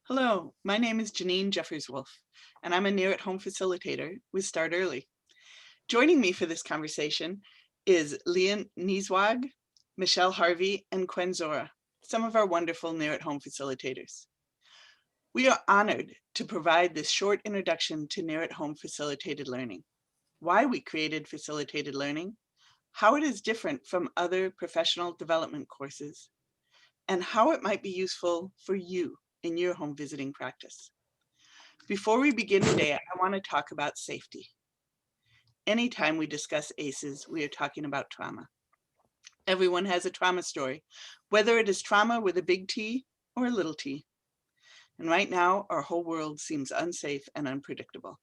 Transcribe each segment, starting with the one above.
Hello, my name is Janine Jeffers-Wolf, and I'm a near-at-home facilitator with Start Early. Joining me for this conversation is Leon Nieswag, Michelle Harvey, and Quen Zora, some of our wonderful near-at-home facilitators. We are honored to provide this short introduction to near-at-home facilitated learning, why we created facilitated learning, how it is different from other professional development courses, and how it might be useful for you in your home visiting practice. Before we begin today, I want to talk about safety. Anytime we discuss ACEs, we are talking about trauma. Everyone has a trauma story, whether it is trauma with a big T or a little t. And right now, our whole world seems unsafe and unpredictable.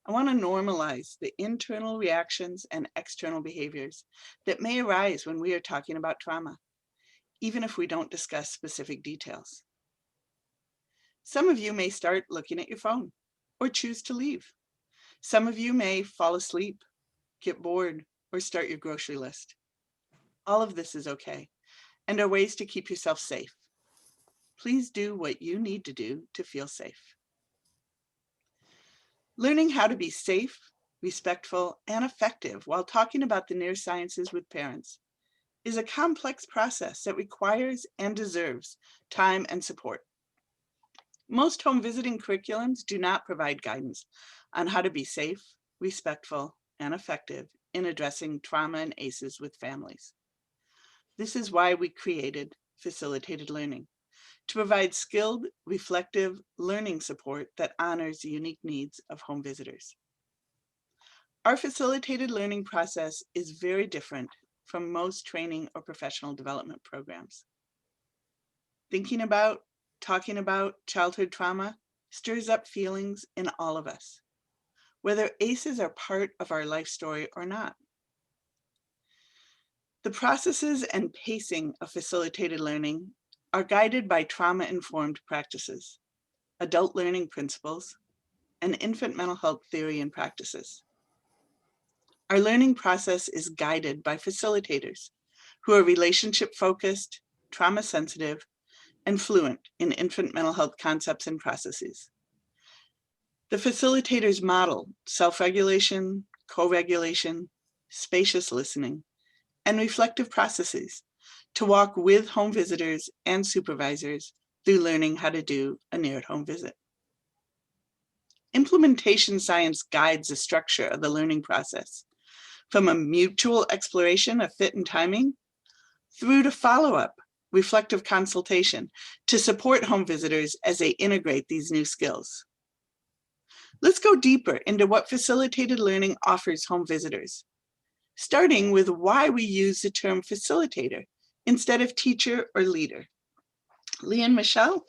I want to normalize the internal reactions and external behaviors that may arise when we are talking about trauma, even if we don't discuss specific details. Some of you may start looking at your phone or choose to leave. Some of you may fall asleep, get bored, or start your grocery list. All of this is okay and are ways to keep yourself safe. Please do what you need to do to feel safe. Learning how to be safe, respectful, and effective while talking about the neurosciences with parents is a complex process that requires and deserves time and support. Most home visiting curriculums do not provide guidance on how to be safe, respectful, and effective in addressing trauma and ACEs with families. This is why we created Facilitated Learning, to provide skilled, reflective learning support that honors the unique needs of home visitors. Our facilitated learning process is very different from most training or professional development programs. Talking about childhood trauma stirs up feelings in all of us, whether ACEs are part of our life story or not. The processes and pacing of facilitated learning are guided by trauma-informed practices, adult learning principles, and infant mental health theory and practices. Our learning process is guided by facilitators who are relationship-focused, trauma-sensitive, and fluent in infant mental health concepts and processes. The facilitators model self-regulation, co-regulation, spacious listening, and reflective processes to walk with home visitors and supervisors through learning how to do a near-at-home visit. Implementation science guides the structure of the learning process, from a mutual exploration of fit and timing through to follow-up, reflective consultation to support home visitors as they integrate these new skills. Let's go deeper into what facilitated learning offers home visitors, starting with why we use the term facilitator instead of teacher or leader. Lee and Michelle?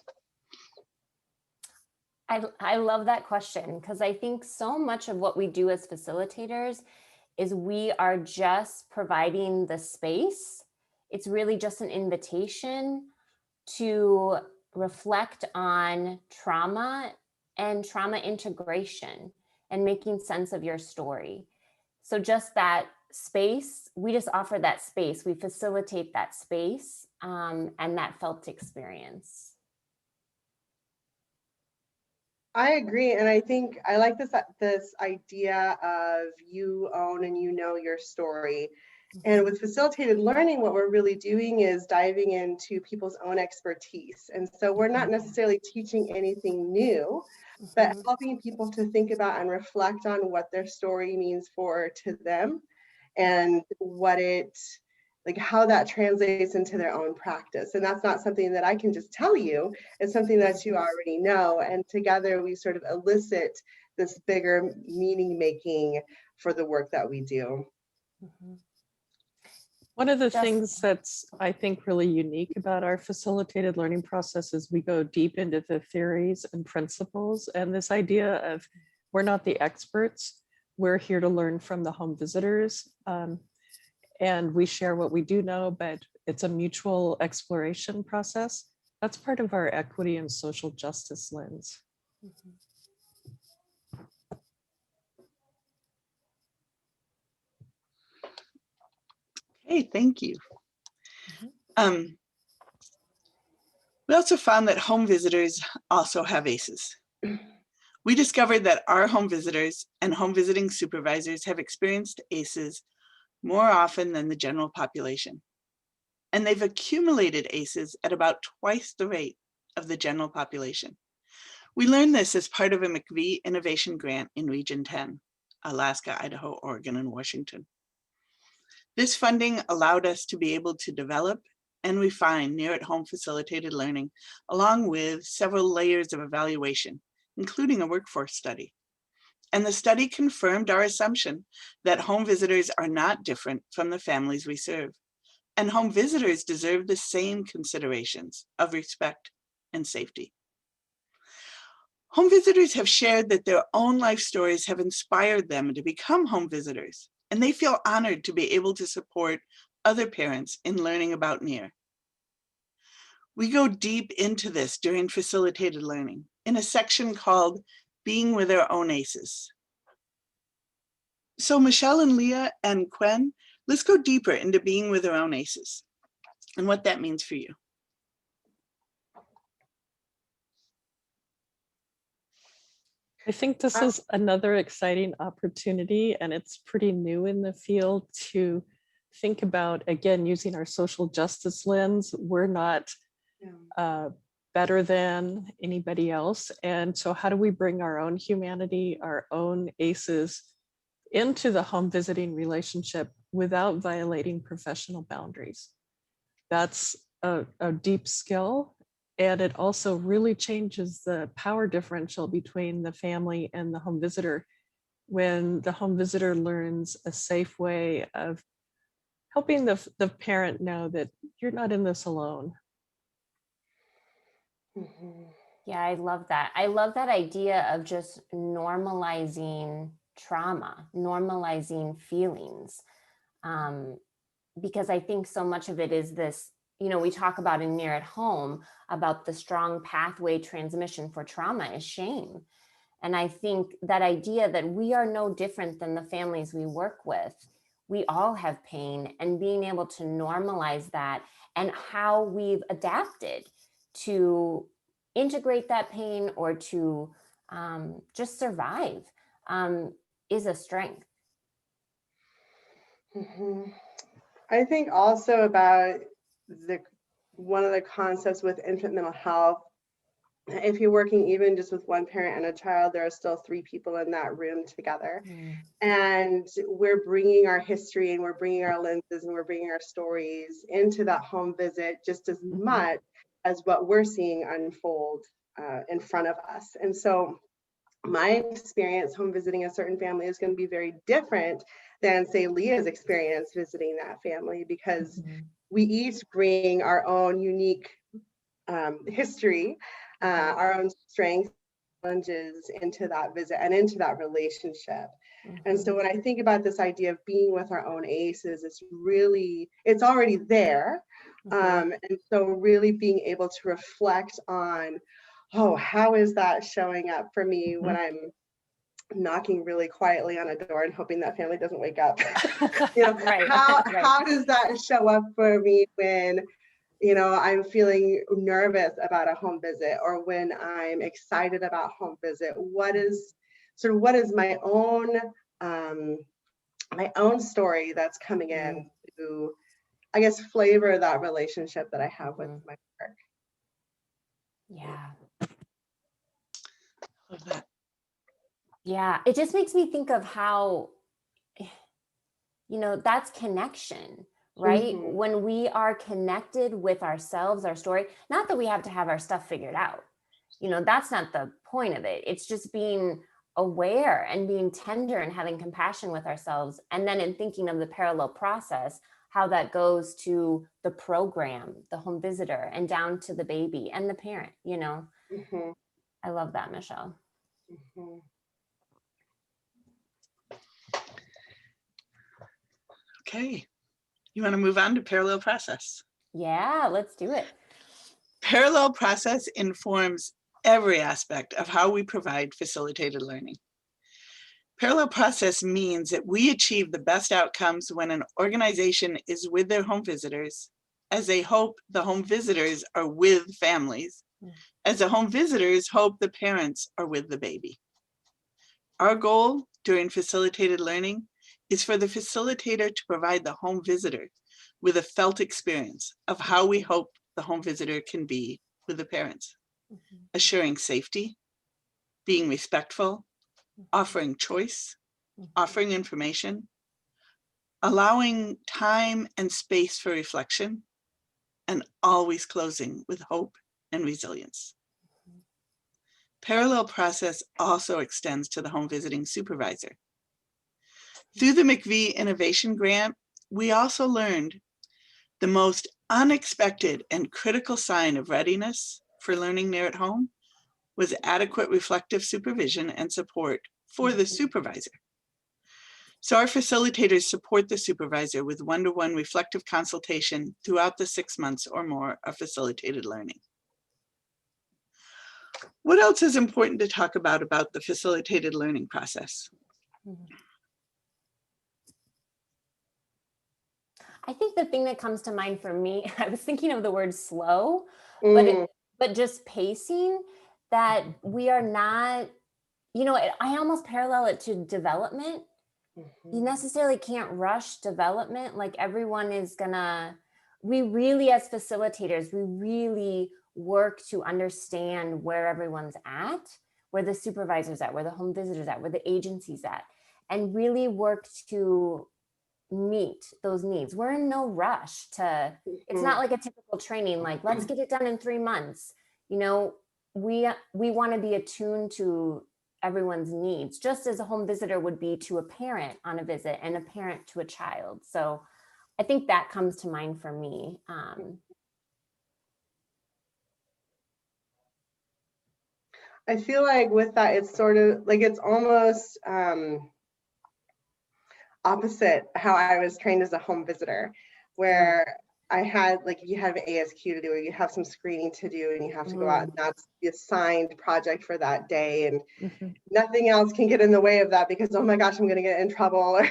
I love that question because I think so much of what we do as facilitators is we are just providing the space. It's really just an invitation to reflect on trauma and trauma integration and making sense of your story. So just that space, we just offer that space. We facilitate that space and that felt experience. I agree, and I think I like this idea of you own and you know your story. And with facilitated learning, what we're really doing is diving into people's own expertise. And so we're not necessarily teaching anything new, but helping people to think about and reflect on what their story means to them and what how that translates into their own practice. And that's not something that I can just tell you, it's something that you already know. And together we sort of elicit this bigger meaning making for the work that we do. One of the things that's, I think, really unique about our facilitated learning process is we go deep into the theories and principles, and this idea of we're not the experts, we're here to learn from the home visitors. And we share what we do know, but it's a mutual exploration process. That's part of our equity and social justice lens. Okay, thank you. We also found that home visitors also have ACEs. We discovered that our home visitors and home visiting supervisors have experienced ACEs more often than the general population. And they've accumulated ACEs at about twice the rate of the general population. We learned this as part of a McVie Innovation Grant in Region 10, Alaska, Idaho, Oregon, and Washington. This funding allowed us to be able to develop and refine near-at-home facilitated learning, along with several layers of evaluation, including a workforce study. And the study confirmed our assumption that home visitors are not different from the families we serve. And home visitors deserve the same considerations of respect and safety. Home visitors have shared that their own life stories have inspired them to become home visitors, and they feel honored to be able to support other parents in learning about NEAR. We go deep into this during facilitated learning in a section called Being with Our Own ACEs. So Michelle and Leah and Quen, let's go deeper into being with our own ACEs and what that means for you. I think this is another exciting opportunity, and it's pretty new in the field to think about, again, using our social justice lens. We're not better than anybody else. And so how do we bring our own humanity, our own ACEs into the home visiting relationship without violating professional boundaries? That's a deep skill. And it also really changes the power differential between the family and the home visitor when the home visitor learns a safe way of helping the parent know that you're not in this alone. Mhm. Yeah, I love that. I love that idea of just normalizing trauma, normalizing feelings. Because I think so much of it is this, we talk about in Near at Home about the strong pathway transmission for trauma is shame. And I think that idea that we are no different than the families we work with, we all have pain, and being able to normalize that and how we've adapted to integrate that pain or to just survive is a strength. Mhm. I think also about one of the concepts with infant mental health. If you're working even just with one parent and a child, there are still 3 people in that room together. And we're bringing our history and we're bringing our lenses and we're bringing our stories into that home visit just as much as what we're seeing unfold in front of us. And so my experience home visiting a certain family is going to be very different than, say, Leah's experience visiting that family, because we each bring our own unique history, our own strengths, challenges into that visit and into that relationship. And so when I think about this idea of being with our own ACEs, it's already there. And so really being able to reflect on, how is that showing up for me when I'm knocking really quietly on a door and hoping that family doesn't wake up? How does that show up for me when I'm feeling nervous about a home visit, or when I'm excited about home visit? What is my own story that's coming in to, I guess, flavor that relationship that I have with my work? Yeah. Love that. Yeah, it just makes me think of how, that's connection, right? When we are connected with ourselves, our story, not that we have to have our stuff figured out. That's not the point of it. It's just being aware and being tender and having compassion with ourselves. And then in thinking of the parallel process, how that goes to the program, the home visitor, and down to the baby and the parent, I love that, Michelle. Okay, you want to move on to parallel process? Yeah, let's do it. Parallel process informs every aspect of how we provide facilitated learning. Parallel process means that we achieve the best outcomes when an organization is with their home visitors as they hope the home visitors are with families, as the home visitors hope the parents are with the baby. Our goal during facilitated learning is for the facilitator to provide the home visitor with a felt experience of how we hope the home visitor can be with the parents, assuring safety, being respectful, offering choice, offering information, allowing time and space for reflection, and always closing with hope and resilience. Parallel process also extends to the home visiting supervisor. Through the McVie Innovation Grant, we also learned the most unexpected and critical sign of readiness for learning near at home was adequate reflective supervision and support for the supervisor. So our facilitators support the supervisor with one-to-one reflective consultation throughout the 6 months or more of facilitated learning. What else is important to talk about the facilitated learning process? I think the thing that comes to mind for me, I was thinking of the word slow, but just pacing, that we are not, you know, I almost parallel it to development. You necessarily can't rush development. Like everyone is gonna, we really as facilitators, we really work to understand where everyone's at, where the supervisor's at, where the home visitor's at, where the agency's at, and really work to meet those needs. We're in no rush to, it's not like a typical training, like let's get it done in 3 months. You know, we want to be attuned to everyone's needs, just as a home visitor would be to a parent on a visit and a parent to a child. So I think that comes to mind for me. I feel like with that, it's sort of like, it's almost opposite how I was trained as a home visitor, where I had, like, you have an ASQ to do, or you have some screening to do, and you have to go out, and that's the assigned project for that day, and nothing else can get in the way of that, because, oh my gosh, I'm going to get in trouble, or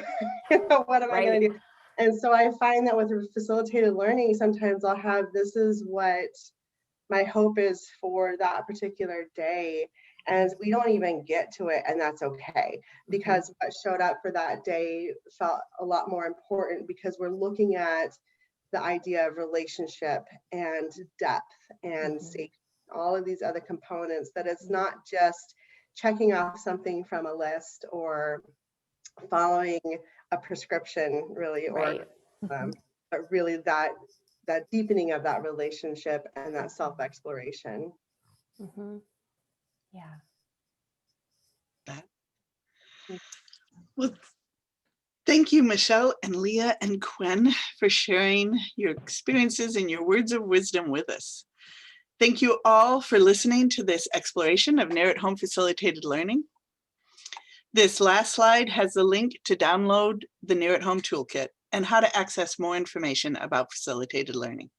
you know, what am I going to do? And so I find that with facilitated learning, sometimes I'll have, this is what my hope is for that particular day, and we don't even get to it, and that's okay, because what showed up for that day felt a lot more important, because we're looking at the idea of relationship and depth and safety, all of these other components, that it's not just checking off something from a list or following a prescription, really, or but really that deepening of that relationship and that self-exploration. Yeah. Well, thank you, Michelle and Leah and Gwen, for sharing your experiences and your words of wisdom with us. Thank you all for listening to this exploration of near at home facilitated learning. This last slide has the link to download the Near at Home toolkit and how to access more information about facilitated learning.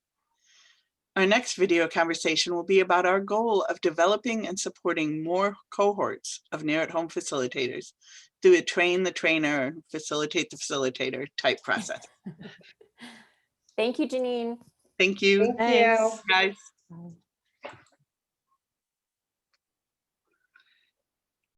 Our next video conversation will be about our goal of developing and supporting more cohorts of near at home facilitators through a train the trainer, facilitate the facilitator type process. Thank you, Janine. Thank you. Thank you. Guys.